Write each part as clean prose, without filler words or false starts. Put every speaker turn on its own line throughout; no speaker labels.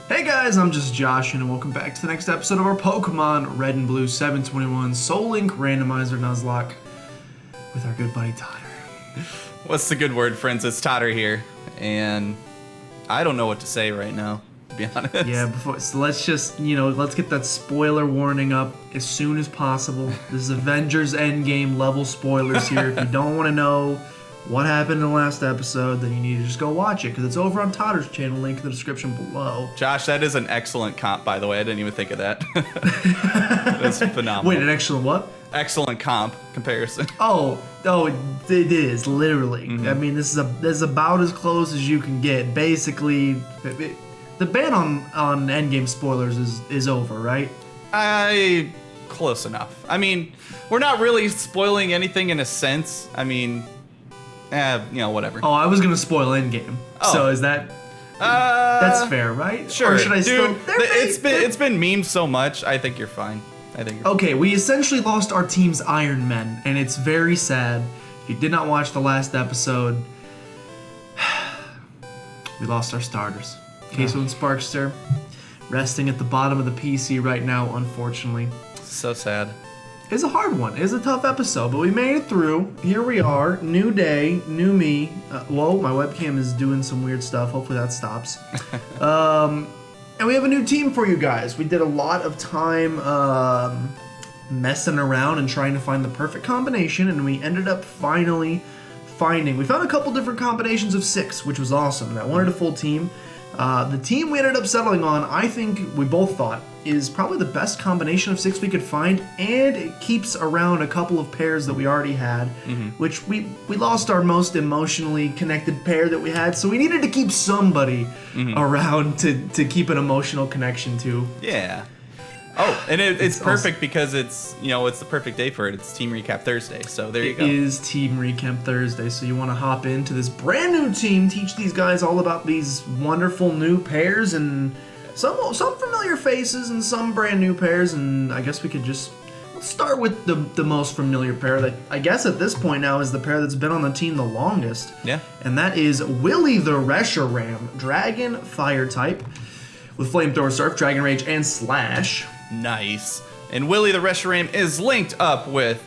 Hey guys, I'm just Josh, and welcome back to the next episode of our Pokemon Red and Blue 721 Soul Link Randomizer Nuzlocke with our good buddy Totter.
What's the good word, friends? It's Totter here, and I don't know what to say right now, to be honest.
Yeah, so let's just, let's get that spoiler warning up as soon as possible. This is Avengers Endgame level spoilers here. If you don't want to know what happened in the last episode, then you need to just go watch it, because it's over on Totter's channel, link in the description below.
Josh, that is an excellent comp, by the way. I didn't even think of that. That's phenomenal.
Wait, an excellent what?
Excellent comp comparison.
Oh, it is, literally.
Mm-hmm.
I mean, this is about as close as you can get. Basically, the ban on Endgame spoilers is over, right?
Close enough. I mean, we're not really spoiling anything in a sense. I mean, whatever.
Oh, I was gonna spoil Endgame.
Oh.
So is that? That's fair, right?
Sure.
Or should I still?
Dude, it's been memed so much. I think you're fine.
Okay, we essentially lost our team's Iron Men, and it's very sad. If you did not watch the last episode, we lost our starters. Queso and Sparkster resting at the bottom of the PC right now, unfortunately.
So sad.
It's a hard one. It's a tough episode, but we made it through. Here we are. New day, new me. Whoa, my webcam is doing some weird stuff. Hopefully that stops. And we have a new team for you guys. We did a lot of time messing around and trying to find the perfect combination, and we ended up finally we found a couple different combinations of 6, which was awesome. And I wanted a full team. The team we ended up settling on, I think we both thought, is probably the best combination of 6 we could find, and it keeps around a couple of pairs that we already had, which we lost our most emotionally connected pair that we had, so we needed to keep somebody around to keep an emotional connection to.
Yeah. Oh, and it's perfect because it's the perfect day for it. It's Team Recap Thursday, so there you go.
It is Team Recap Thursday, so you want to hop into this brand new team, teach these guys all about these wonderful new pairs, and some familiar faces and some brand new pairs, and I guess let's start with the most familiar pair that I guess at this point now is the pair that's been on the team the longest.
Yeah.
And that is Willie the Reshiram, Dragon Fire type, with Flamethrower, Surf, Dragon Rage, and Slash.
Nice. And Willie the Reshiram is linked up with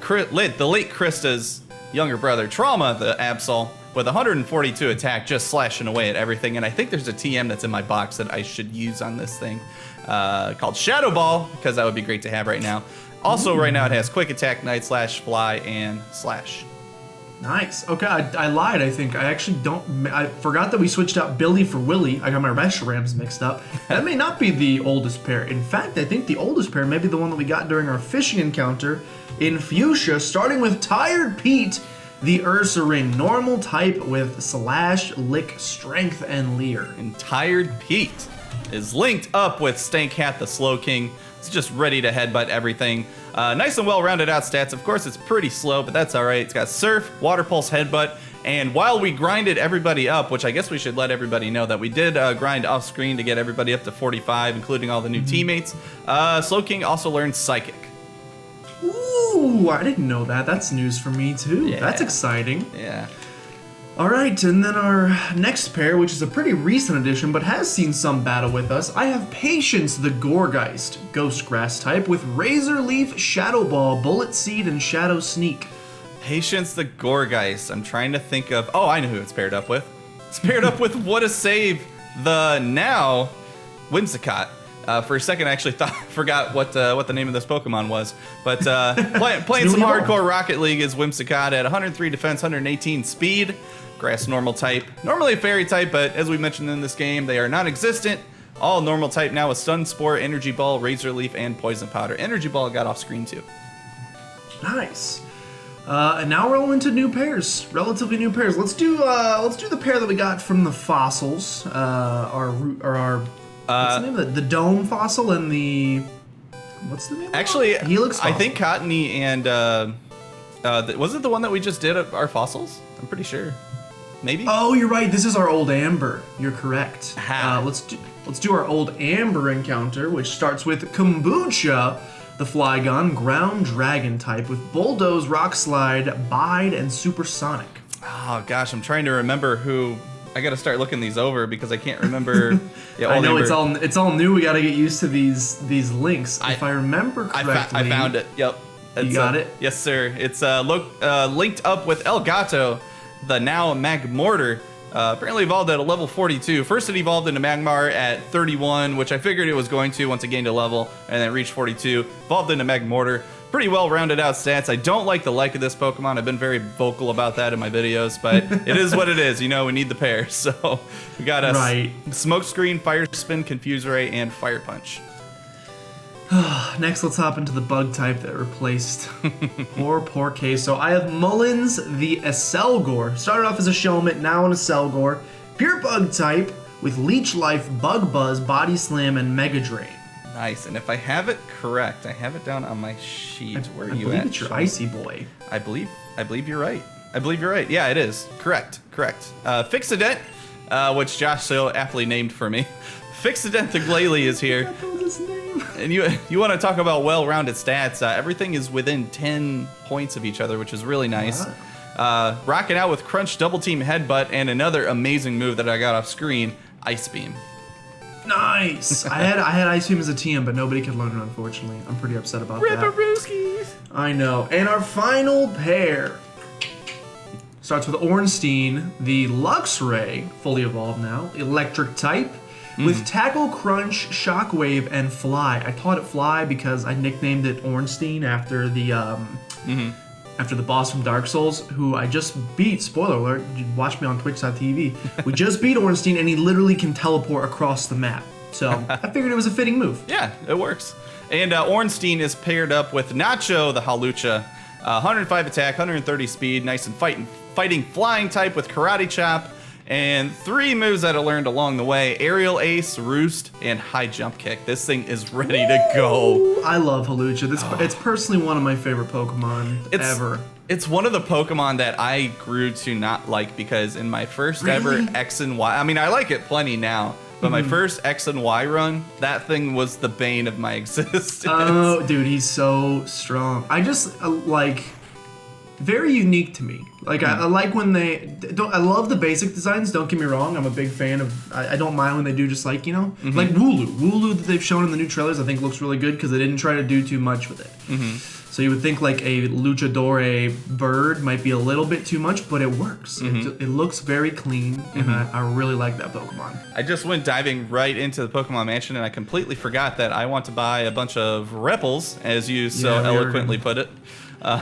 the late Krista's younger brother, Trauma the Absol, with 142 attack, just slashing away at everything. And I think there's a TM that's in my box that I should use on this thing called Shadow Ball, because that would be great to have right now. Also, right now it has Quick Attack, Night Slash, Fly, and Slash.
Nice. Okay, I lied, I think. I forgot that we switched out Billy for Willie. I got my Reshirams mixed up. That may not be the oldest pair. In fact, I think the oldest pair may be the one that we got during our fishing encounter in Fuchsia, starting with Tired Pete, the Ursaring, normal type with Slash, Lick, Strength, and Leer.
And Tired Pete is linked up with Stank-Hat the Slow King. It's just ready to headbutt everything. Nice and well-rounded out stats. Of course, it's pretty slow, but that's all right. It's got Surf, Water Pulse, Headbutt, and while we grinded everybody up, which I guess we should let everybody know that we did grind off-screen to get everybody up to 45, including all the new teammates, Slow King also learned Psychic.
Ooh, I didn't know that. That's news for me, too.
Yeah.
That's exciting.
Yeah.
All right, and then our next pair, which is a pretty recent addition, but has seen some battle with us. I have Patience the Gourgeist, Ghost Grass type, with Razor Leaf, Shadow Ball, Bullet Seed, and Shadow Sneak.
Patience the Gourgeist. I'm trying to think of... Oh, I know who it's paired up with. It's paired up with What a Save, the now Whimsicott. For a second, I actually forgot what the name of this Pokemon was. But playing some hardcore Rocket League is Whimsicott at 103 defense, 118 speed. Grass normal type. Normally a fairy type, but as we mentioned in this game, they are non-existent. All normal type now with Stun Spore, Energy Ball, Razor Leaf, and Poison Powder. Energy Ball got off screen too.
Nice. And now we're all into new pairs, relatively new pairs. Let's do the pair that we got from the fossils. What's the name of it? The Dome Fossil and the... What's the name
Actually,
of it? Helix Fossil.
I think Cottony and... was it the one that we just did at our fossils? I'm pretty sure. Maybe?
Oh, you're right. This is our old Amber. You're correct. Let's do our old Amber encounter, which starts with Kombucha, the Flygon, Ground Dragon type, with Bulldoze, Rock Slide, Bide, and Supersonic.
Oh, gosh. I'm trying to remember who I gotta start looking these over because I can't remember. Yeah,
I know it's all new. We gotta get used to these links. If I remember correctly,
I found it. Yep.
You got it?
Yes, sir. It's linked up with El Gato, the now Magmortar. Apparently evolved at a level 42. First it evolved into Magmar at 31, which I figured it was going to once it gained a level, and then reached 42. Evolved into Magmortar. Pretty well rounded out stats. I don't like the like of this Pokemon. I've been very vocal about that in my videos, but it is what it is. You know, we need the pair. So we got a Smokescreen, Fire Spin, Confuse Ray, and Fire Punch.
Next, let's hop into the bug type that replaced poor Queso. I have Mullins the Acelgor. Started off as a Shelmet, now an Acelgor. Pure bug type with Leech Life, Bug Buzz, Body Slam, and Mega Drain.
Nice, and if I have it correct, I have it down on my sheet. Where are you at?
I believe it's your Icy Boy.
I believe you're right. Yeah, it is. Correct. Fixodent, which Josh so aptly named for me. Fixodent the Glalie is here. And you want to talk about well-rounded stats. Everything is within 10 points of each other, which is really nice. Rocking out with Crunch, Double Team, Headbutt, and another amazing move that I got off screen, Ice Beam.
Nice! I had Ice Beam as a TM, but nobody could learn it, unfortunately. I'm pretty upset about that.
Ripperooskies!
I know. And our final pair starts with Ornstein, the Luxray, fully evolved now, Electric type, with Tackle, Crunch, Shockwave, and Fly. I called it Fly because I nicknamed it Ornstein after the after the boss from Dark Souls, who I just beat. Spoiler alert, you watch me on twitch.tv. We just beat Ornstein, and he literally can teleport across the map. So I figured it was a fitting move.
Yeah, it works. And Ornstein is paired up with Nacho the Hawlucha. 105 attack, 130 speed, nice and fighting flying type with Karate Chop. And 3 moves that I learned along the way: Aerial Ace, Roost, and High Jump Kick. This thing is ready to go.
I love Hawlucha. It's personally one of my favorite Pokemon ever.
It's one of the Pokemon that I grew to not like because in my first ever X and Y, I mean, I like it plenty now, but my first X and Y run, that thing was the bane of my existence.
Oh, dude, he's so strong. I just very unique to me. Like I like when I love the basic designs, don't get me wrong. I'm a big fan of, I don't mind when they do just like, like Wooloo that they've shown in the new trailers, I think looks really good because they didn't try to do too much with it. So you would think like a Luchadore bird might be a little bit too much, but it works. It looks very clean, and I really like that Pokemon.
I just went diving right into the Pokemon Mansion, and I completely forgot that I want to buy a bunch of Repels, as you so eloquently put it.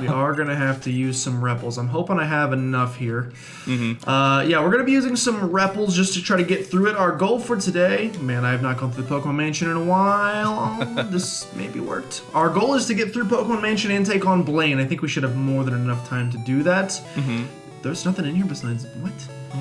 We are going to have to use some Repels. I'm hoping I have enough here. Yeah, we're going to be using some Repels just to try to get through it. Our goal for today, man, I have not gone through the Pokemon Mansion in a while. This maybe worked. Our goal is to get through Pokemon Mansion and take on Blaine. I think we should have more than enough time to do that. There's nothing in here besides, what?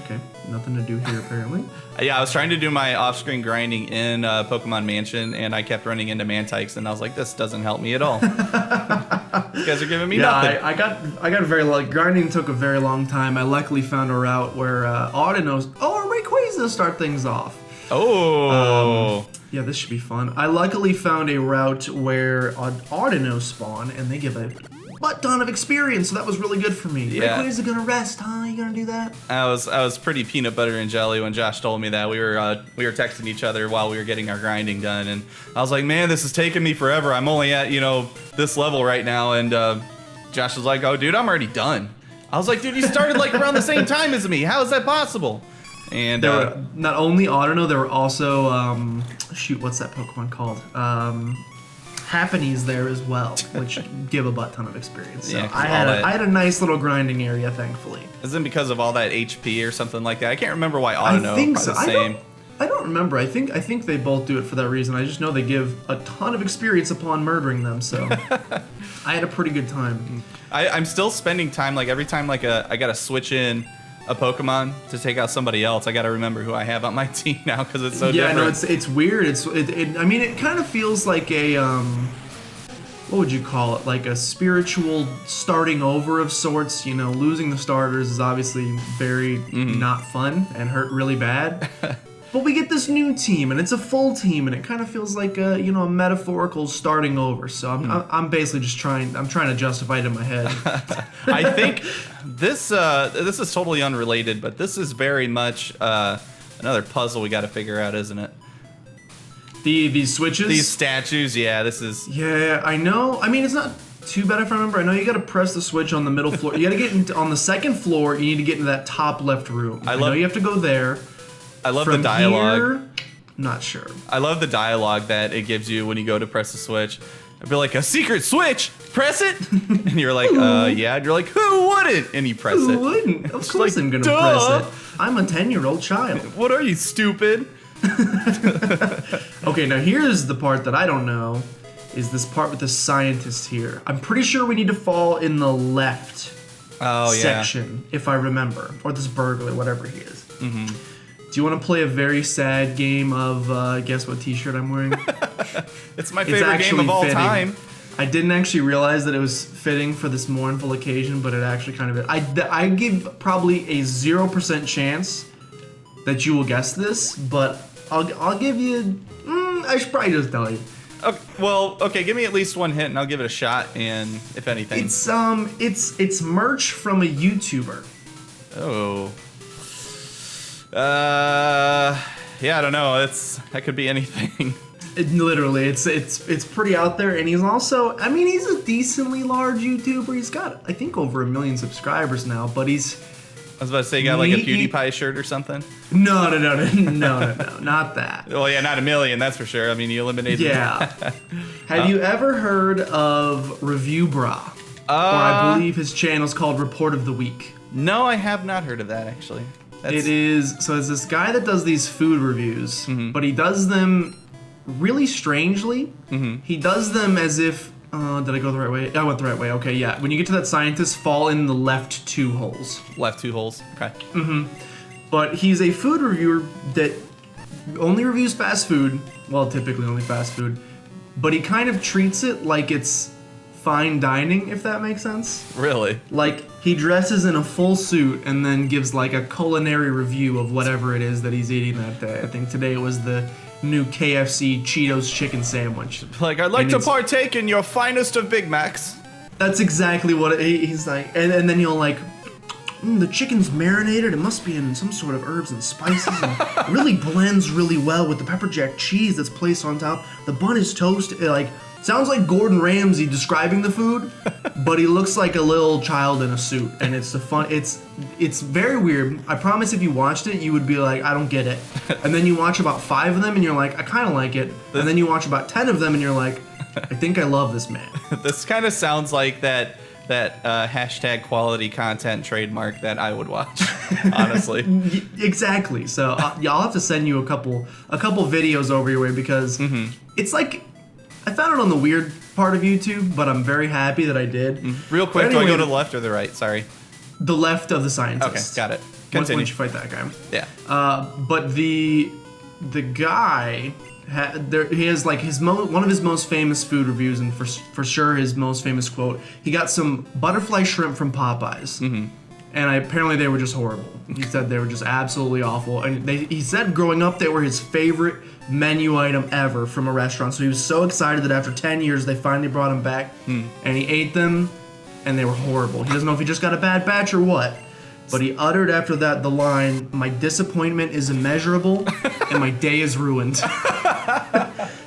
Okay, nothing to do here apparently.
Yeah, I was trying to do my off-screen grinding in Pokemon Mansion, and I kept running into Mantikes, and I was like, this doesn't help me at all. You guys are giving me nothing.
I got very grinding took a very long time. I luckily found a route where Audino's Rayquaza start things off.
Oh.
Yeah, this should be fun. I luckily found a route where Audino spawn, and they give a butt ton of experience, so that was really good for me.
Yeah.
Rayquaza gonna rest, huh? You gonna do that?
I was pretty peanut butter and jelly when Josh told me that. We were texting each other while we were getting our grinding done, and I was like, man, this is taking me forever. I'm only at this level right now, and Josh was like, oh, dude, I'm already done. I was like, dude, you started like around the same time as me. How is that possible? And
there were not only Audino, there were also what's that Pokemon called? Happinies there as well, which give a butt ton of experience. So
yeah,
I had a nice little grinding area, thankfully.
Isn't it because of all that HP or something like that? I can't remember why Audino
I think so.
the same.
I don't remember. I think they both do it for that reason. I just know they give a ton of experience upon murdering them. So I had a pretty good time.
I'm still spending time, like every time like I gotta switch in a Pokemon to take out somebody else, I gotta remember who I have on my team now because it's so different.
Yeah, no, it's weird. I mean, it kind of feels like a what would you call it? Like a spiritual starting over of sorts. Losing the starters is obviously very not fun and hurt really bad. But we get this new team, and it's a full team, and it kind of feels like a metaphorical starting over. So I'm basically just trying to justify it in my head.
I think this is totally unrelated, but this is very much another puzzle we got to figure out, isn't it?
These switches?
These statues, yeah, this is...
Yeah, I know. I mean, it's not too bad if I remember. I know you got to press the switch on the middle floor. You got to get on the second floor. You need to get into that top left room. I know you have to go there.
I love the dialogue.
Here, not sure.
I love the dialogue that it gives you when you go to press the switch. It'd be like, a secret switch, press it. And you're like, yeah. And you're like, who wouldn't? And you press it.
Who wouldn't? Of course I'm going to press it. I'm a 10-year-old child.
What are you, stupid?
Okay, now here's the part that I don't know, is this part with the scientist here. I'm pretty sure we need to fall in the left section, if I remember. Or this burglar, whatever he is. Mm-hmm. Do you want to play a very sad game of guess what t-shirt I'm wearing?
It's my favorite game of all time.
I didn't actually realize that it was fitting for this mournful occasion, but it actually kind of is. I give probably a 0% chance that you will guess this, but I'll give you... I should probably just tell you.
Okay, well, okay, give me at least one hint and I'll give it a shot, and if anything.
It's merch from a YouTuber.
Oh. Yeah, I don't know. That could be anything.
Literally, it's pretty out there, and he's also, I mean, he's a decently large YouTuber. He's got, I think, over 1 million subscribers now, but he's...
I was about to say, you got like a PewDiePie shirt or something?
No, not that.
Well, yeah, not 1 million, that's for sure. I mean, you eliminated...
Yeah. Have you ever heard of Review Bra? Or I believe his channel's called Report of the Week.
No, I have not heard of that, actually.
It is, so it's this guy that does these food reviews, but he does them really strangely. He does them as if, did I go the right way? I went the right way, okay, yeah. When you get to that scientist, fall in the left 2 holes.
Left 2 holes, okay.
But he's a food reviewer that only reviews fast food, well, typically only fast food, but he kind of treats it like it's fine dining, if that makes sense.
Really?
Like, he dresses in a full suit and then gives like a culinary review of whatever it is that he's eating that day. I think today it was the new KFC Cheetos chicken sandwich.
Like, I'd like to partake in your finest of Big Macs.
That's exactly what he's like. And then he'll like, the chicken's marinated. It must be in some sort of herbs and spices. And it really blends really well with the pepper jack cheese that's placed on top. The bun is toasted. Like, sounds like Gordon Ramsay describing the food, but he looks like a little child in a suit, and it's very weird. I promise if you watched it, you would be like, I don't get it. And then you watch about 5 of them, and you're like, I kind of like it. And then you watch about 10 of them, and you're like, I think I love this man.
This kind of sounds like that hashtag quality content trademark that I would watch, honestly.
Exactly. So I'll have to send you a couple videos over your way, because it's like, I found it on the weird part of YouTube, but I'm very happy that I did.
Real quick, anyway, do I go to the left or the right? Sorry.
The left of the scientist.
Okay, got it. Continue.
Once you fight that guy.
Yeah.
But the guy, he has like one of his most famous food reviews, and for sure his most famous quote. He got some butterfly shrimp from Popeyes. And apparently they were just horrible. He said they were just absolutely awful. And he said growing up they were his favorite menu item ever from a restaurant. So he was so excited that after 10 years they finally brought him back. And he ate them, and they were horrible. He doesn't know if he just got a bad batch or what. But he uttered after that the line, "My disappointment is immeasurable, and my day is ruined."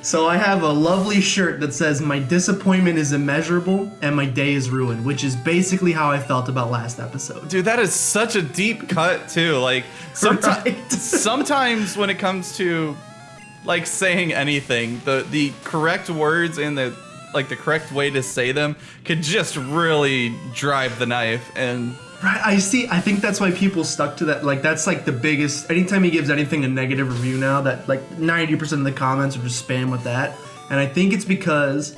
So I have a lovely shirt that says, "My disappointment is immeasurable, and my day is ruined," which is basically how I felt about last episode.
Dude, that is such a deep cut, too. Like, sometimes when it comes to, like, saying anything, the correct words and the correct way to say them could just really drive the knife. And
right, I think that's why people stuck to that. Like, that's like the biggest, anytime he gives anything a negative review now, that like 90% of the comments are just spam with that. And I think it's because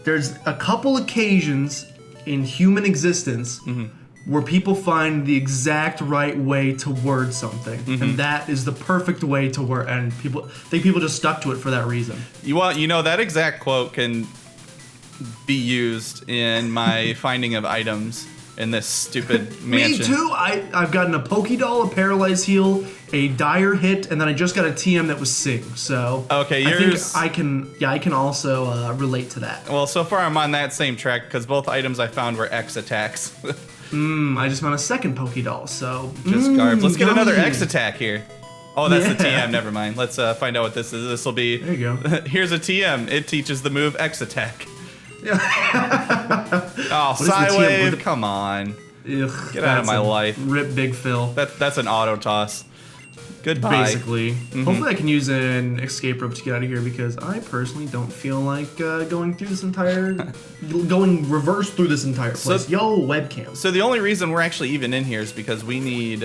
there's a couple occasions in human existence where people find the exact right way to word something. And that is the perfect way to word, and I think people just stuck to it for that reason.
That exact quote can be used in my finding of items in this stupid mansion.
Me too. I've gotten a Pokédoll, a Paralyzed Heal, a Dire Hit, and then I just got a TM that was Sing. So
okay, yours.
I can also relate to that.
Well, so far I'm on that same track because both items I found were X attacks.
I just found a second Pokédoll, so
Just garbs. Let's get another
yummy.
X attack here. Oh, that's the
Yeah.
TM. Never mind. Let's find out what this is. This will be.
There you go.
Here's a TM. It teaches the move X attack.
Yeah.
Oh,
What is the TM?
Psywave. Come on.
Ugh,
Get out of
that's
my
a
life.
Rip Big Phil.
That's an auto toss. Goodbye.
Basically. Hopefully I can use an escape rope to get out of here because I personally don't feel like going reverse through this entire place. Yo, webcam.
So the only reason we're actually even in here is because we need,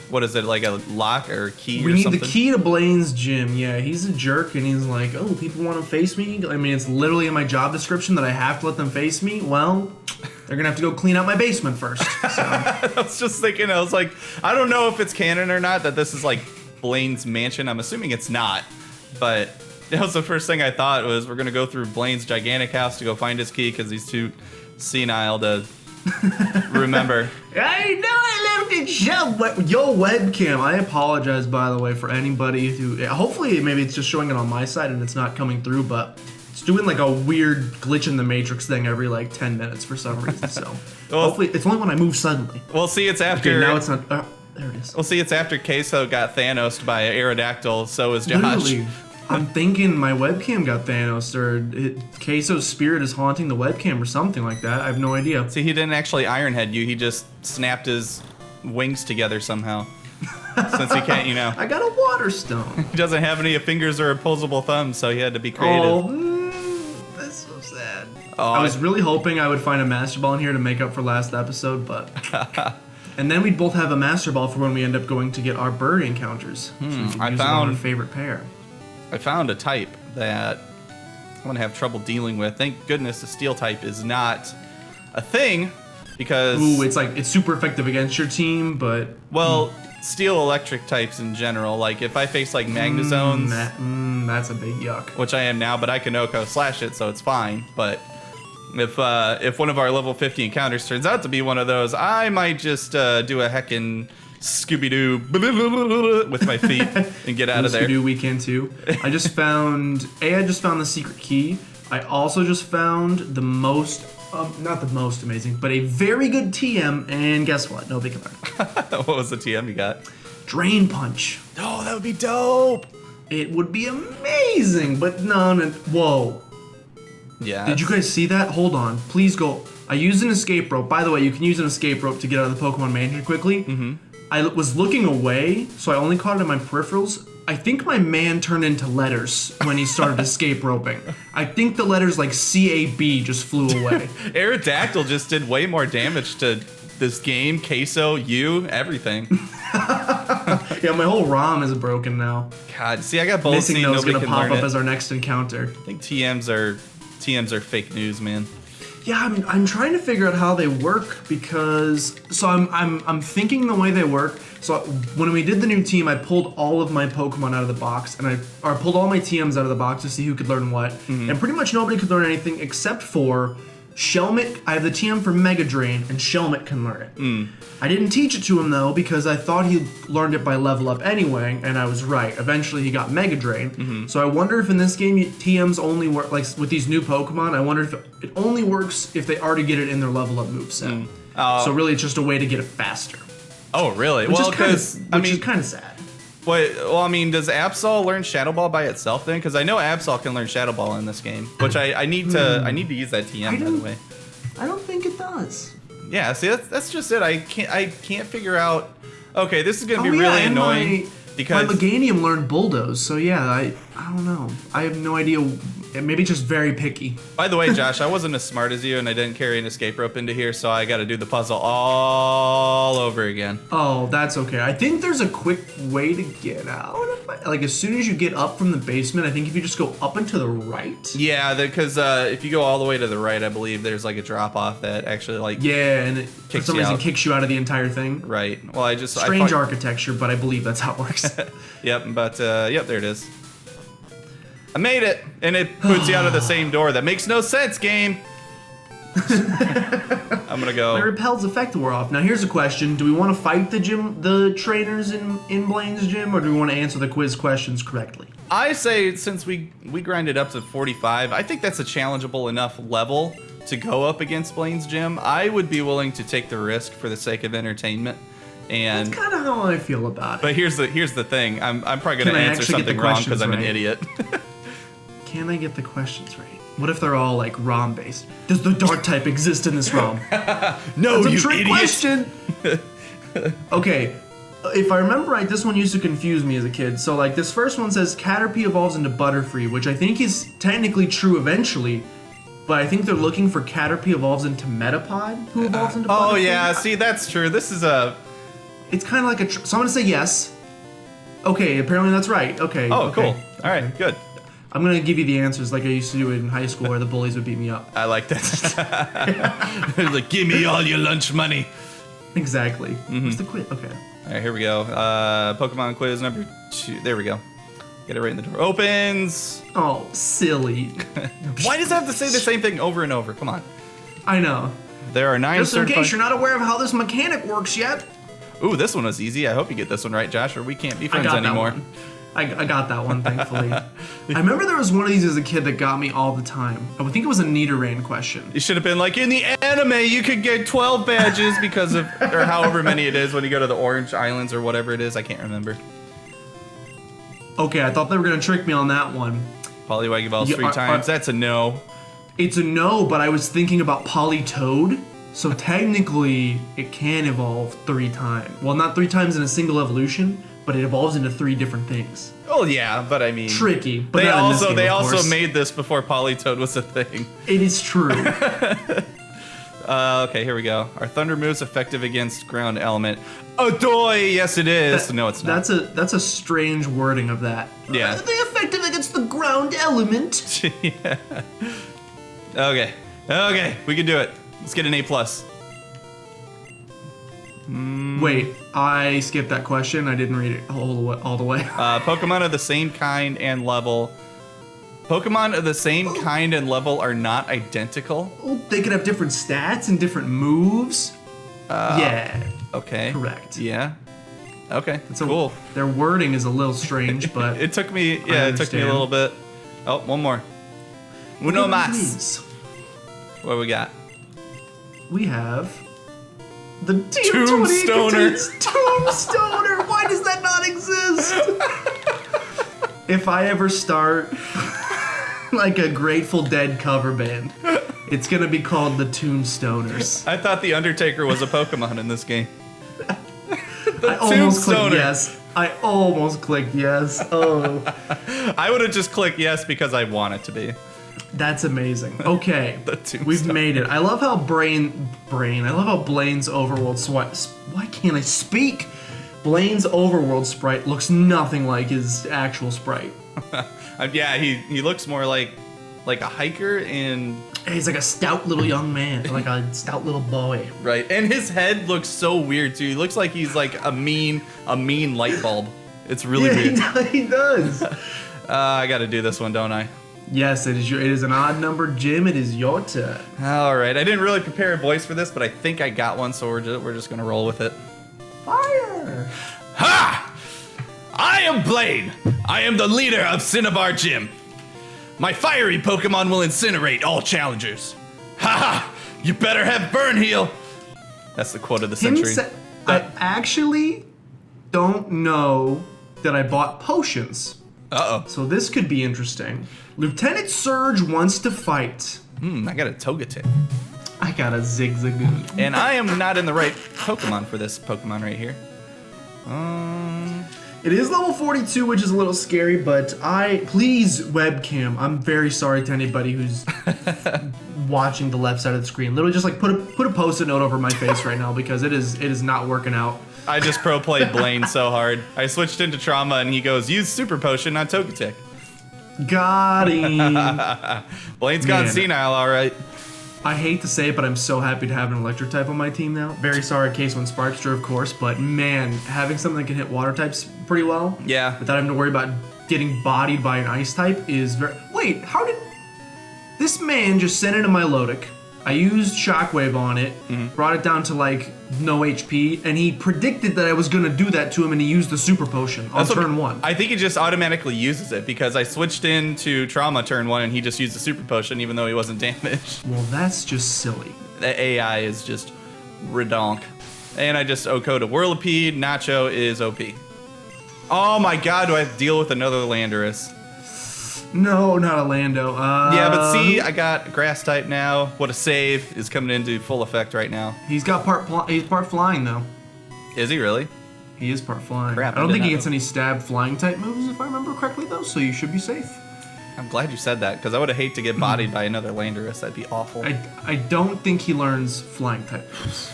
what is it, like a lock or a key
We
or
need
something?
the key to Blaine's gym. Yeah, he's a jerk and he's like, oh, people want to face me? I mean, it's literally in my job description that I have to let them face me. Well, they're going to have to go clean out my basement first. So.
I was just thinking, I was like, I don't know if it's canon or not that this is like Blaine's mansion. I'm assuming it's not, but that was the first thing I thought was we're going to go through Blaine's gigantic house to go find his key because he's too senile to remember.
I know I left it shut. Yo, webcam. I apologize, by the way, for anybody who. Hopefully, maybe it's just showing it on my side and it's not coming through, but it's doing like a weird glitch in the Matrix thing every like 10 minutes for some reason. So
Well,
hopefully, it's only when I move suddenly.
We'll see. It's after.
Okay, now it's not. There it is.
We'll see. It's after Queso got Thanos'd by Aerodactyl. So is Josh.
Literally, I'm thinking my webcam got Thanos or Queso's spirit is haunting the webcam or something like that. I have no idea.
See, he didn't actually Ironhead you. He just snapped his wings together somehow. Since he can't,
I got a water stone.
he doesn't have any fingers or opposable thumbs, so he had to be creative.
Oh, that's so sad.
Oh,
I was really hoping I would find a Master Ball in here to make up for last episode, but... And then we'd both have a Master Ball for when we end up going to get our bird encounters. So we can use it on our favorite pair.
I found a type that I'm going to have trouble dealing with. Thank goodness the steel type is not a thing, because...
Ooh, it's super effective against your team, but...
Well, steel electric types in general, like if I face like Magnezones...
that's a big yuck.
Which I am now, but I can Oko slash it, so it's fine. But if one of our level 50 encounters turns out to be one of those, I might just do a heckin' Scooby-Doo with my feet and get out of there.
Scooby-Doo we can too. I just found the secret key. I also just found the most, not the most amazing, but a very good TM, and guess what? Nobody can learn.
What was the TM you got?
Drain Punch.
Oh, that would be dope.
It would be amazing, but no, whoa.
Yeah.
Did you guys see that? Hold on. Please go. I used an escape rope. By the way, you can use an escape rope to get out of the Pokemon Mansion quickly. Mm-hmm. I was looking away, so I only caught it in my peripherals. I think my man turned into letters when he started escape roping. I think the letters like CAB just flew away.
Aerodactyl just did way more damage to this game, Queso, you, everything.
Yeah, my whole ROM is broken now.
God, see, I got both.
Missing No's
Nobody
gonna
can
pop
learn
up
it.
as our next encounter.
I think TMs are fake news, man.
Yeah, I'm trying to figure out how they work because I'm thinking the way they work. So when we did the new team, I pulled all of my Pokemon out of the box and I pulled all my TMs out of the box to see who could learn what. Mm-hmm. And pretty much nobody could learn anything except for Shelmet. I have the TM for Mega Drain and Shelmet can learn it. Mm. I didn't teach it to him though because I thought he learned it by level up anyway, and I was right. Eventually he got Mega Drain. Mm-hmm. So I wonder if in this game TMs only work, like with these new Pokemon, I wonder if it only works if they already get it in their level up moveset. So really it's just a way to get it faster.
Oh, really?
Which
well,
because is kind of sad.
Wait, well, I mean, does Absol learn Shadow Ball by itself then? Because I know Absol can learn Shadow Ball in this game, which I need to use that TM by the way.
I don't think it does.
Yeah, see, that's just it. I can't figure out. Okay, this is gonna be really annoying because
my Meganium learned Bulldoze. So yeah, I don't know. I have no idea. Maybe just very picky.
By the way, Josh, I wasn't as smart as you, and I didn't carry an escape rope into here, so I got to do the puzzle all over again.
Oh, that's okay. I think there's a quick way to get out. Like as soon as you get up from the basement, I think if you just go up and to the right.
Yeah, because if you go all the way to the right, I believe there's like a drop off that actually like
and it for some reason kicks you out of the entire thing.
Right. Well, I just
strange architecture, but I believe that's how it works.
Yep. But yep, there it is. I made it, and it puts you out of the same door. That makes no sense, game. I'm gonna go.
My repel's effect wore off. Now here's a question: do we want to fight the trainers in Blaine's gym, or do we want to answer the quiz questions correctly?
I say since we grinded up to 45, I think that's a challengeable enough level to go up against Blaine's gym. I would be willing to take the risk for the sake of entertainment. And
That's kind of how I feel about it.
but here's the thing. I'm probably gonna answer something wrong because I'm an idiot.
Can I get the questions right? What if they're all like ROM based? Does the dark type exist in this ROM?
No,
That's a
you
trick
idiot.
question. Okay, if I remember right, this one used to confuse me as a kid. So like this first one says Caterpie evolves into Butterfree, which I think is technically true eventually, but I think they're looking for Caterpie evolves into Metapod, who evolves into Butterfree.
Oh yeah, see that's true. This is a.
It's kind of like so I'm gonna say yes. Okay, apparently that's right. Okay.
Oh,
okay.
cool. All right, good.
I'm gonna give you the answers like I used to do in high school, where the bullies would beat me up.
I like that. Like, give me all your lunch money.
Exactly. What's the quiz? Okay.
All right, here we go. Pokemon quiz number 2. There we go. Get it right in the door. Opens.
Oh, silly.
Why does it have to say the same thing over and over? Come on.
I know.
There are 9
Just in
certified.
case you're not aware of how this mechanic works yet.
Ooh, this one was easy. I hope you get this one right, Josh, or we can't be
I
friends
got
anymore.
that one. I got that one, thankfully. I remember there was one of these as a kid that got me all the time. I would think it was a Nidoran question.
You should have been like, in the anime, you could get 12 badges because of, or however many it is when you go to the Orange Islands or whatever it is. I can't remember.
Okay, I thought they were gonna trick me on that one.
Poliwag evolves
Yeah,
3 times. That's a no.
It's a no, but I was thinking about Politoed. So technically, it can evolve 3 times. Well, not 3 times in a single evolution, but it evolves into 3 different things.
Oh yeah, but I mean,
Tricky, but
they
not in this
also
game,
they
of
also
course.
made this before Politoed was a thing.
It is true.
Okay, here we go. Are thunder moves effective against ground element? Adoy! Yes, it is. No, it's not.
That's a strange wording of that.
Yeah.
Are they effective against the ground element?
Yeah. Okay. Okay, we can do it. Let's get an A+.
Wait, I skipped that question. I didn't read it all the way.
Pokemon of the same kind and level. Pokemon of the same kind and level are not identical.
Oh, they could have different stats and different moves. Yeah,
Okay.
correct.
Yeah. Okay.
So
Cool.
Their wording is a little strange, but
It took me.
I
Yeah, it took me a
understand.
little bit. Oh, one more. Uno
What
mas.
is?
What we got?
We have the
Tombstoner.
Tombstoner. Why does that not exist? If I ever start like a Grateful Dead cover band, it's gonna be called the Tombstoners.
I thought the Undertaker was a Pokemon in this game.
I almost clicked
Tombstoner.
yes. I almost clicked yes. Oh,
I would have just clicked yes because I want it to be.
that's amazing. Okay,
The Tombstoner.
we've made it. I love how I love how Blaine's overworld why can't I speak? Blaine's overworld sprite looks nothing like his actual sprite.
Yeah, he looks more like a hiker in
He's like a stout little young man, like a stout little boy.
right, and his head looks so weird too. He looks like he's like a mean light bulb. It's really weird.
He does.
I got to do this one, don't I?
Yes, it is an odd number, Jim. It is your turn.
All right. I didn't really prepare a voice for this, but I think I got one, so we're just gonna roll with it.
Fire!
Ha! I am Blaine. I am the leader of Cinnabar Gym. My fiery Pokemon will incinerate all challengers. Ha ha! You better have Burn Heal. That's the quote of the century.
I actually don't know that I bought potions,
Uh-oh.
so this could be interesting. Lieutenant Surge wants to fight.
I got a Togetic.
I got a Zigzagoon.
And I am not in the right Pokemon for this Pokemon right here.
It is level 42, which is a little scary, but please webcam. I'm very sorry to anybody who's watching the left side of the screen. Literally just like put a post-it note over my face right now because it is not working out.
I just pro played Blaine so hard. I switched into Trauma and he goes, use Super Potion on Togetic.
Got him.
Blaine's gone
Man.
senile, all right.
I hate to say it, but I'm so happy to have an electric type on my team now. Very sorry, Case One Sparkster, of course, but man, having something that can hit water types pretty well,
Yeah.
without having to worry about getting bodied by an ice type is very. Wait, how did this man just send into my Milotic I used Shockwave on it, brought it down to like no HP, and he predicted that I was gonna do that to him, and he used the Super Potion on turn 1.
I think he just automatically uses it because I switched into Trauma turn 1 and he just used the Super Potion even though he wasn't damaged.
Well, that's just silly.
The AI is just redonk. And I just OHKO'd a Whirlipede. Nacho is OP. Oh my god, do I have to deal with another Landorus?
No, not a Lando.
Yeah, but see, I got Grass type now. What a save is coming into full effect right now.
He's got he's part flying though.
Is he really?
He is part flying.
Crap,
I don't
I
think
did
he
not
gets
know.
any stab flying type moves if I remember correctly though, so you should be safe.
I'm glad you said that because I would have hated to get bodied by another Landorus. That'd be awful.
I don't think he learns flying type moves.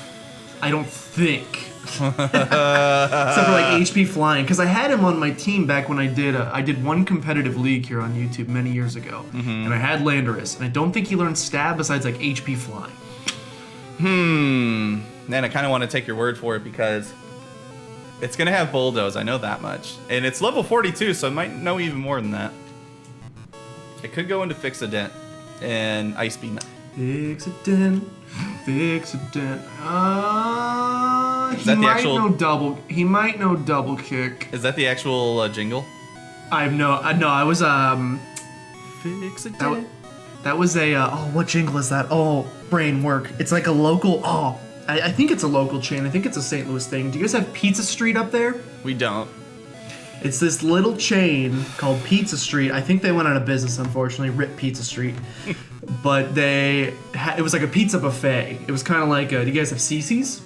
I don't think. Except for like HP flying, because I had him on my team back when I did one competitive league here on YouTube many years ago, and I had Landorus, and I don't think he learned stab besides like HP flying.
Man, I kind of want to take your word for it because it's gonna have Bulldoze. I know that much, and it's level 42, so it might know even more than that. It could go into Fix a Dent and Ice Beam it.
Fix a dent, fix a dent.
Is that the actual?
He might know double kick.
Is that the actual jingle?
I have no. I was
Fix a
That,
Dent.
that was a what jingle is that? Oh, brain work. It's like a local. I think it's a local chain. I think it's a St. Louis thing. Do you guys have Pizza Street up there?
We don't.
It's this little chain called Pizza Street. I think they went out of business, unfortunately. Rip Pizza Street. But it was like a pizza buffet. It was kind of like, do you guys have CC's?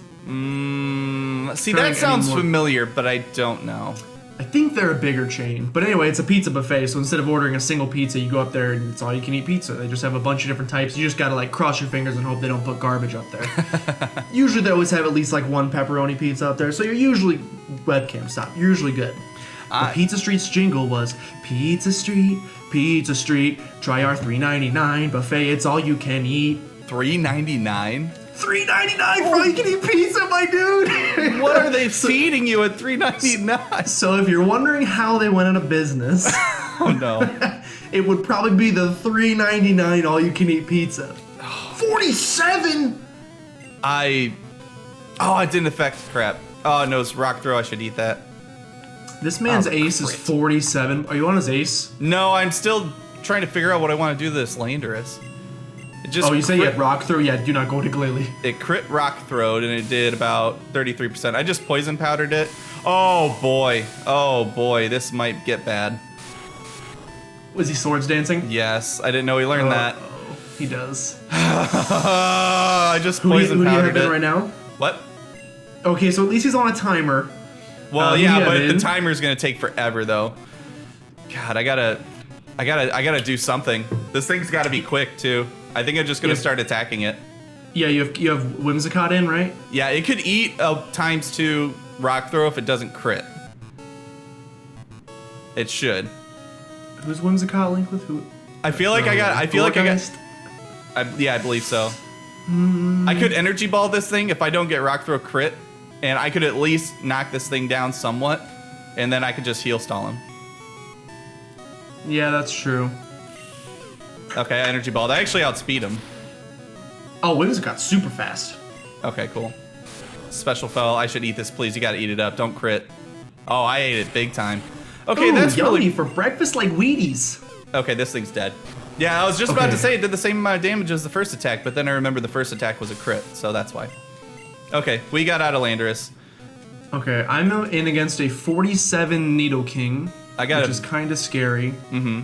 See,
Trying
that sounds
anymore.
familiar, but I don't know.
I think they're a bigger chain. But anyway, it's a pizza buffet, so instead of ordering a single pizza, you go up there and it's all you can eat pizza. They just have a bunch of different types. You just gotta like cross your fingers and hope they don't put garbage up there. Usually they always have at least like one pepperoni pizza up there, so you're usually, webcam stop, you're usually good. But Pizza Street's jingle was, Pizza Street, try our $3.99 buffet, it's all you can eat.
$3.99?
$3.99 for all you can eat pizza, my dude!
What are they feeding you at $3.99?
So if you're wondering how they went out of business,
Oh no.
it would probably be the $3.99 all you can eat pizza. 47?
it didn't affect crap. Oh no, it's Rock Throw, I should eat that.
This man's
Oh,
ace is
crit.
47. Are you on his ace?
No, I'm still trying to figure out what I want to do to this Landorus. It just
Oh, you say you
crit-
had rock throw? Yeah, do not go to Glalie.
It crit Rock Throwed and it did about 33%. I just poison powdered it. Oh boy, this might get bad.
Was he swords dancing?
Yes, I didn't know he learned that.
Oh, he does.
I just
Who do
poison
you have
powdered
in
it.
right now?
What?
Okay, so at least he's on a timer.
Well,
who do
yeah,
you have
but the
in?
timer's gonna take forever though. God, I gotta do something. This thing's gotta be quick too. I think I'm just gonna
Yeah.
start attacking it.
Yeah, you have Whimsicott in, right?
Yeah, it could eat a ×2 Rock Throw if it doesn't crit. It should.
Who's Whimsicott linked with who?
I feel like I got.
Gorgeist?
Yeah, I believe so. I could energy ball this thing if I don't get Rock Throw crit, and I could at least knock this thing down somewhat, and then I could just heal stall him.
Yeah, that's true.
Okay, I energy balled. I actually outspeed him.
Oh, Whimsicott's super fast.
Okay, cool. Special fell. I should eat this, please. You gotta eat it up. Don't crit. Oh, I ate it big time. Okay,
Ooh,
that's
yummy
really.
for breakfast like Wheaties.
Okay, this thing's dead. Yeah, I was just about
Okay.
to say it did the same amount of damage as the first attack, but then I remember the first attack was a crit, so that's why. Okay, we got out of Landorus.
Okay, I'm in against a 47 Needle King,
I got
which
it.
is kind of scary. Mm-hmm.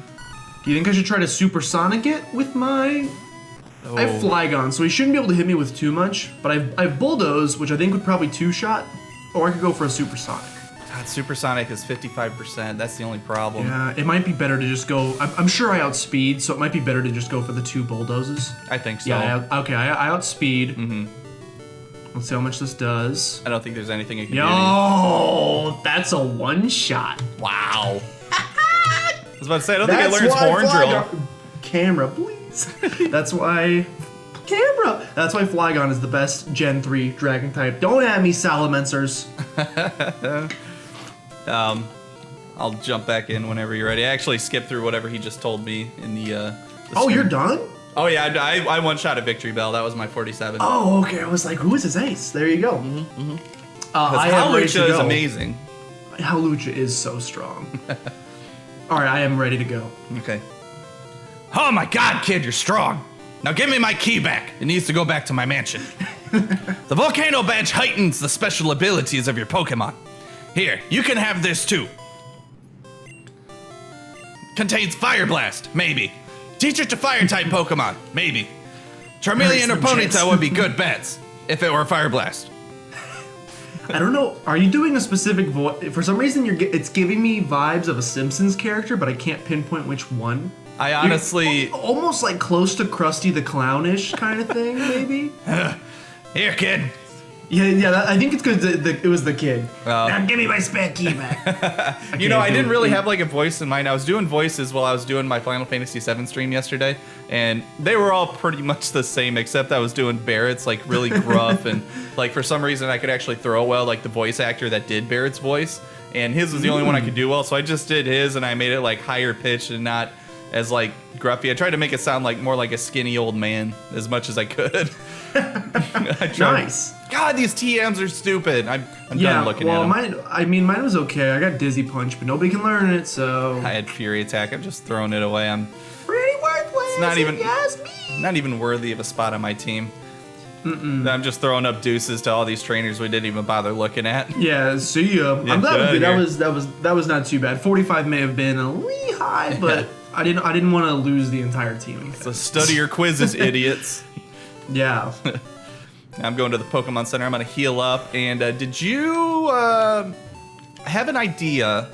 Do you think I should try to supersonic it with my... I have Flygon, so he shouldn't be able to hit me with too much, but I have Bulldoze, which I think would probably two-shot, or I could go for a supersonic.
God, Supersonic is 55%. That's the only problem.
Yeah, it might be better to just go... I'm sure I outspeed, so it might be better to just go for the two Bulldozes.
I think so.
Yeah, I outspeed. Mm-hmm. Let's see how much this does.
I don't think there's anything I can do.
Yo, that's a one-shot.
Wow. I was about to say, I don't think it learns Horn Drill.
Camera, please. That's why Flygon is the best Gen 3 Dragon type. Don't at me, Salamencers.
I'll jump back in whenever you're ready. I actually skipped through whatever he just told me in the
Oh,
stream.
you're done?
Oh yeah, I one-shot a victory bell. That was my 47.
Oh, okay. I was like, who is his ace? There you go. I am ready to
Howlucha is
go.
amazing.
Howlucha is so strong. All right, I am ready to go.
Okay. Oh my god, kid, you're strong. Now give me my key back. It needs to go back to my mansion. The volcano badge heightens the special abilities of your Pokemon. Here, you can have this too. Contains Fire Blast, maybe. Teach it to Fire-type Pokemon, maybe. Charmeleon or Ponyta would be good bets if it were Fire Blast.
I don't know. Are you doing a specific voice? For some reason, it's giving me vibes of a Simpsons character, but I can't pinpoint which one.
I honestly...
Almost like close to Krusty the Clownish kind of thing, maybe?
Here, kid.
Yeah. I think it's because it was the kid.
Oh.
Now give me my spare key back.
I didn't really have like a voice in mind. I was doing voices while I was doing my Final Fantasy VII stream yesterday, and they were all pretty much the same, except I was doing Barrett's like really gruff, and like for some reason I could actually throw well like the voice actor that did Barrett's voice, and his was the only one I could do well, so I just did his, and I made it like higher pitched and not as like gruffy. I tried to make it sound like more like a skinny old man as much as I could.
Nice.
God, these TMs are stupid. I'm done looking at them.
Mine was okay. I got Dizzy Punch, but nobody can learn it, so...
I had Fury Attack. I'm just throwing it away. I'm
pretty worthless,
it's not even,
if you ask me.
Not even worthy of a spot on my team. I'm just throwing up deuces to all these trainers we didn't even bother looking at.
Yeah, see ya.
Yeah,
I'm glad
here.
that was not too bad. 45 may have been a wee high, but I didn't want to lose the entire team.
So study your quizzes, idiots.
Yeah.
I'm going to the Pokemon Center. I'm going to heal up. And did you have an idea,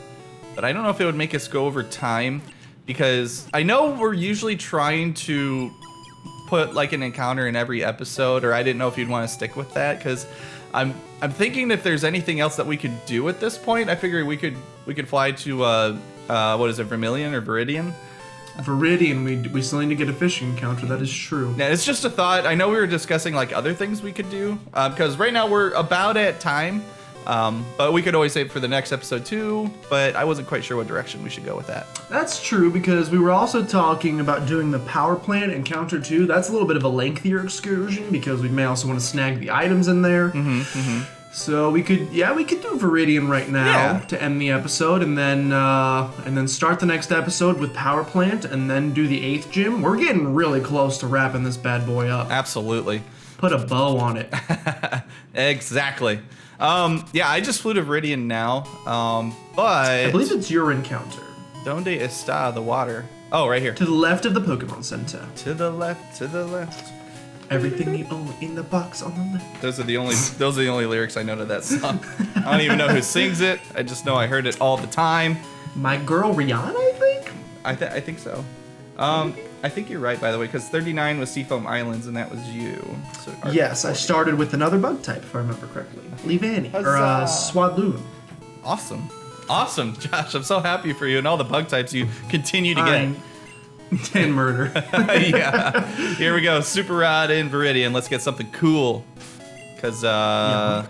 but I don't know if it would make us go over time, because I know we're usually trying to put like an encounter in every episode, or I didn't know if you'd want to stick with that, because I'm thinking if there's anything else that we could do at this point. I figure we could fly to what is it, Vermilion or Viridian?
Viridian, we still need to get a fishing encounter. That is true.
Yeah, it's just a thought. I know we were discussing like other things we could do, because right now we're about at time, but we could always save it for the next episode too. But I wasn't quite sure what direction we should go with that.
That's true, because we were also talking about doing the power plant encounter too. That's a little bit of a lengthier excursion, because we may also want to snag the items in there. So we could do Viridian right now to end the episode, and then start the next episode with Power Plant, and then do the 8th gym. We're getting really close to wrapping this bad boy up.
Absolutely.
Put a bow on it.
Exactly. I just flew to Viridian now, but
I believe it's your encounter.
Donde está the water? Oh, right here.
To the left of the Pokemon Center.
To the left. To the left.
Everything you own in the box on the left.
Those are the only lyrics I know to that song. I don't even know who sings it. I just know I heard it all the time.
My girl Rihanna, I think?
I think so. I think you're right, by the way, because 39 was Seafoam Islands, and that was you. So
yes, I started with another bug type, if I remember correctly. Leavanny, or
Huzzah.
Swadloon.
Awesome, Josh. I'm so happy for you and all the bug types you continue to get.
And murder.
Yeah. Here we go. Super Rod in Viridian. Let's get something cool. Because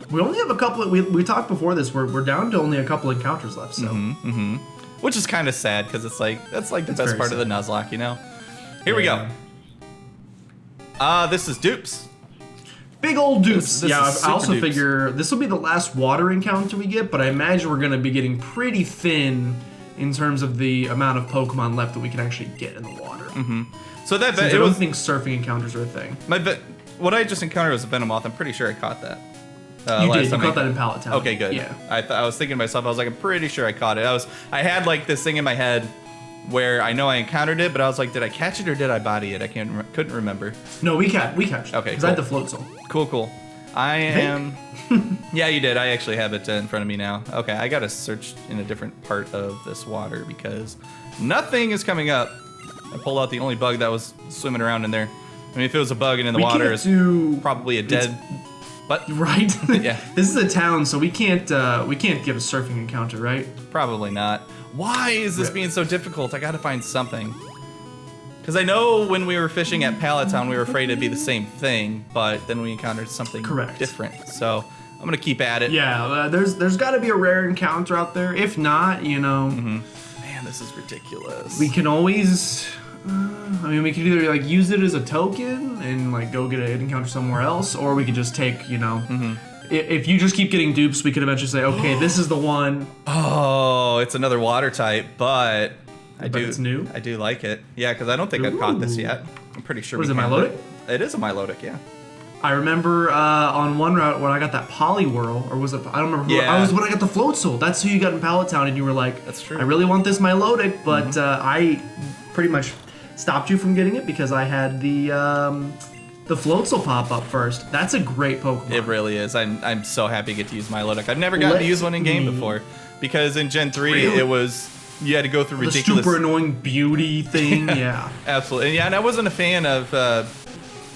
we only have a couple. We talked before this. We're down to only a couple encounters left. So.
Which is kind of sad, because it's like that's like the best part of the Nuzlocke, you know. Here we go. This is Dupes.
Big old Dupes.
This
I
is super
also
Dupes.
figure this will be the last water encounter we get, but I imagine we're going to be getting pretty thin in terms of the amount of Pokemon left that we can actually get in the water.
So that
I don't think surfing encounters are a thing.
What I just encountered was a Venomoth. I'm pretty sure I caught that.
You did. You caught that in Pallet Town.
Okay, good.
Yeah.
I was thinking to myself, I was like, I'm pretty sure I caught it. I had like this thing in my head where I know I encountered it, but I was like, did I catch it or did I body it? I couldn't remember.
No, we catched it.
Okay,
because I had the float soul.
Cool. I am. Yeah, you did. I actually have it in front of me now. Okay, I gotta search in a different part of this water because nothing is coming up. I pulled out the only bug that was swimming around in there. I mean, if it was a bug and in the water, it's probably a dead. But
right?
Yeah.
This is a town, so we can't give a surfing encounter, right?
Probably not. Why is this being so difficult? I gotta find something. Because I know when we were fishing at Pallet Town, we were afraid it'd be the same thing, but then we encountered something different. So I'm gonna keep at it.
Yeah, there's got to be a rare encounter out there. If not,
Man, this is ridiculous.
we can always I mean, we could either like use it as a token and like go get an encounter somewhere else, or we could just take, you know, if you just keep getting dupes, we could eventually say, okay, this is the one.
Oh, it's another water type, but
it's new?
I do like it. Yeah, because I don't think I've caught this yet. I'm pretty sure.
Was it Milotic?
It is a Milotic, yeah.
I remember on one route when I got that Poliwhirl, or was it? I don't remember.
Yeah.
I was when I got the Float Soul. That's who you got in Pallet Town, and you were like,
"That's true.
I really want this Milotic," but I pretty much stopped you from getting it because I had the Float Soul pop up first. That's a great Pokemon.
It really is. I'm so happy to get to use Milotic. I've never gotten to use one in game before because in Gen 3
Really?
it was you had to go through
the
ridiculous.
super annoying beauty thing. Yeah.
Absolutely. And yeah, and I wasn't a fan of.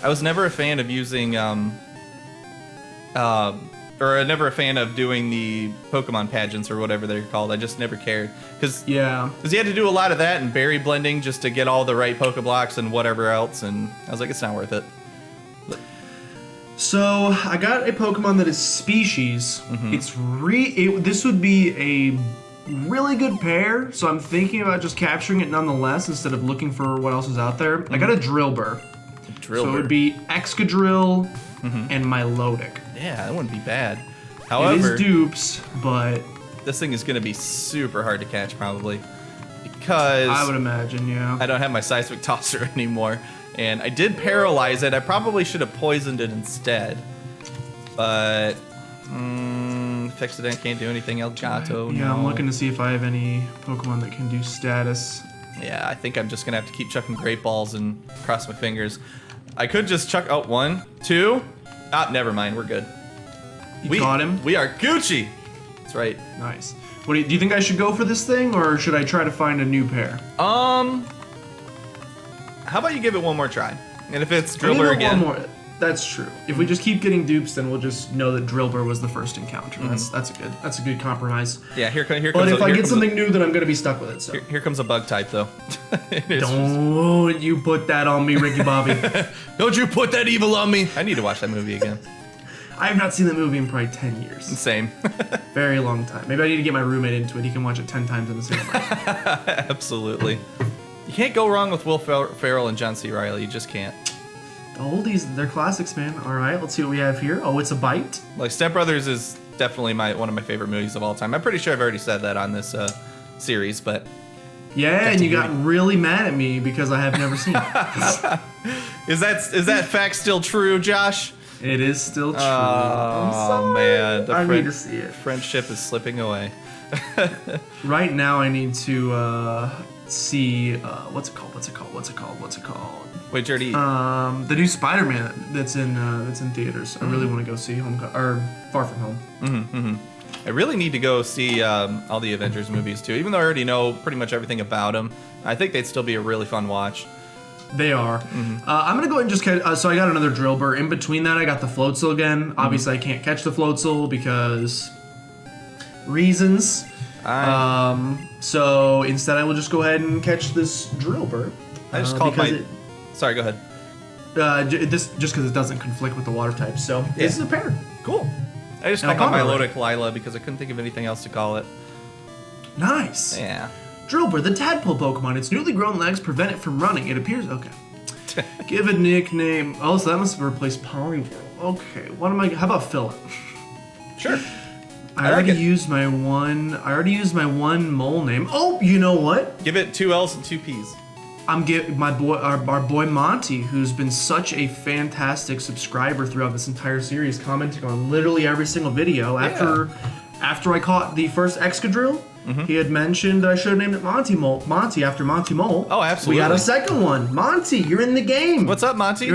I was never a fan of using, or never a fan of doing the Pokemon pageants or whatever they're called. I just never cared. Because you had to do a lot of that and berry blending just to get all the right Pokeblocks and whatever else. And I was like, it's not worth it.
So I got a Pokemon that is species. This would be a really good pair. So I'm thinking about just capturing it nonetheless instead of looking for what else is out there. I got a Drillbur. So it would be Excadrill and Milotic.
Yeah, that wouldn't be bad. However,
it is dupes, but
this thing is going to be super hard to catch probably because
I would imagine, yeah.
I don't have my seismic tosser anymore, and I did paralyze it. I probably should have poisoned it instead, but Fixodent can't do anything. Elgato,
yeah,
no.
I'm looking to see if I have any Pokemon that can do status.
Yeah, I think I'm just gonna have to keep chucking great balls and cross my fingers. I could just chuck out 1, 2. Ah, never mind. We're good.
You caught him?
We are Gucci. That's right.
Nice. What do you think I should go for this thing, or should I try to find a new pair?
How about you give it one more try? And if it's
I'll give
Drillbur
it
again.
one more. That's true. If we just keep getting dupes, then we'll just know that Drillbur was the first encounter. That's a good compromise.
Yeah, here comes.
But if I get something new, then I'm gonna be stuck with it. So
here comes a bug type, though.
don't you put that on me, Ricky Bobby.
Don't you put that evil on me. I need to watch that movie again.
I have not seen that movie in probably 10 years.
Same.
Very long time. Maybe I need to get my roommate into it. He can watch it 10 times in the same night.
Absolutely. You can't go wrong with Will Ferrell and John C. Reilly. You just can't.
The oldies, they're classics, man. All right, let's see what we have here. Oh, it's a bite.
Like Step Brothers is definitely one of my favorite movies of all time. I'm pretty sure I've already said that on this series, but
yeah, and you got really mad at me because I have never seen it.
Is that fact still true, Josh?
It is still true.
Oh man,
I need to see it.
Friendship is slipping away.
Right now, I need to see what's it called?
Wait, Jordy.
The new Spider-Man that's in theaters. I really want to go see Far From Home.
I really need to go see all the Avengers movies too. Even though I already know pretty much everything about them, I think they'd still be a really fun watch.
They are. I'm gonna go ahead and just catch. So I got another Drillbur. In between that, I got the Floatzel again. Obviously, I can't catch the Floatzel because reasons. So instead, I will just go ahead and catch this Drillbur.
I just called my. Sorry, go ahead.
This just because it doesn't conflict with the water type. So this is a pair.
Cool. I just called my Milotic Lila because I couldn't think of anything else to call it.
Nice.
Yeah.
Drillbur, the tadpole Pokemon. Its newly grown legs prevent it from running. It appears... Okay. Give a nickname... Oh, so that must have replaced Poliwhirl. Okay, what am I... How about Philip?
Sure.
I already used my one mole name. Oh, you know what?
Give it 2 L's and 2 P's.
I'm giving my boy, our boy Monty, who's been such a fantastic subscriber throughout this entire series, commenting on literally every single video. After I caught the first Excadrill, he had mentioned that I should have named it Monty after Monty Mole.
Oh, absolutely.
We got a second one. Monty, you're in the game.
What's up, Monty?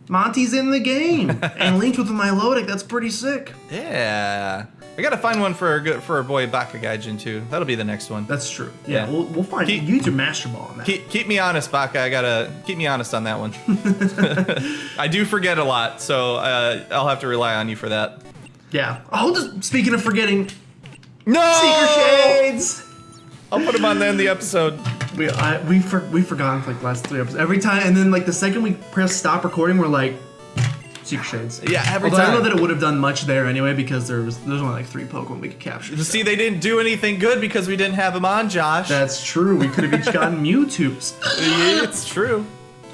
Monty's in the game. And linked with Milotic. That's pretty sick.
Yeah. I gotta find one for our boy Bakagaijin too. That'll be the next one.
That's true. Yeah. We'll find it. Use your Master Ball on that.
Keep me honest, Baka. I gotta keep me honest on that one. I do forget a lot, so I'll have to rely on you for that.
Yeah. Oh, speaking of forgetting.
No!
Seeker Shades!
I'll put them on the end of the episode.
We've forgotten for like the last 3 episodes. Every time, and then like the second we press stop recording, we're like, Secret Shades.
Yeah, every
Although
time.
I don't know that it would have done much there anyway because there's only like 3 Pokemon we could capture.
See, they didn't do anything good because we didn't have them on, Josh.
That's true. We could have each gotten Mewtwo's.
It's true.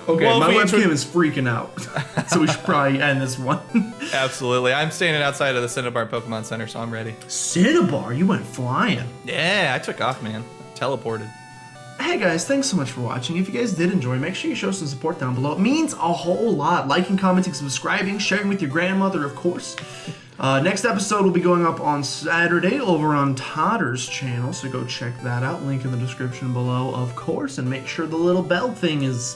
Okay,
Well,
my
if we
webcam is freaking out, so we should probably end this one.
Absolutely. I'm standing outside of the Cinnabar Pokemon Center, so I'm ready.
Cinnabar, you went flying.
Yeah, I took off, man. Teleported.
Hey guys, thanks so much for watching. If you guys did enjoy, make sure you show some support down below. It means a whole lot. Liking, commenting, subscribing, sharing with your grandmother, of course. Next episode will be going up on Saturday over on Totter's channel, so go check that out. Link in the description below, of course, and make sure the little bell thing is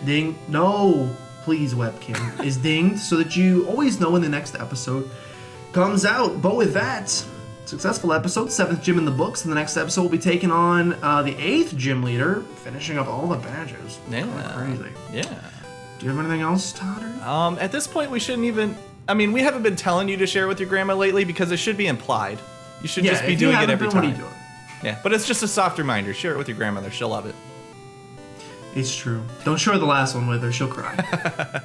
ding. No, please, webcam is dinged so that you always know when the next episode comes out. But with that, successful episode, 7th gym in the books, and the next episode will be taking on the 8th gym leader, finishing up all the badges.
Yeah.
Crazy.
Yeah.
Do you have anything else, Totter?
At this point, we shouldn't even... I mean, we haven't been telling you to share with your grandma lately because it should be implied. You should just be doing it every time.
What are you doing?
Yeah, but it's just a soft reminder. Share it with your grandmother. She'll love it.
It's true. Don't share the last one with her. She'll cry.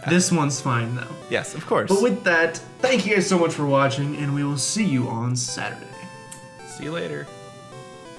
This one's fine, though.
Yes, of course.
But with that, thank you guys so much for watching, and we will see you on Saturday.
See you later.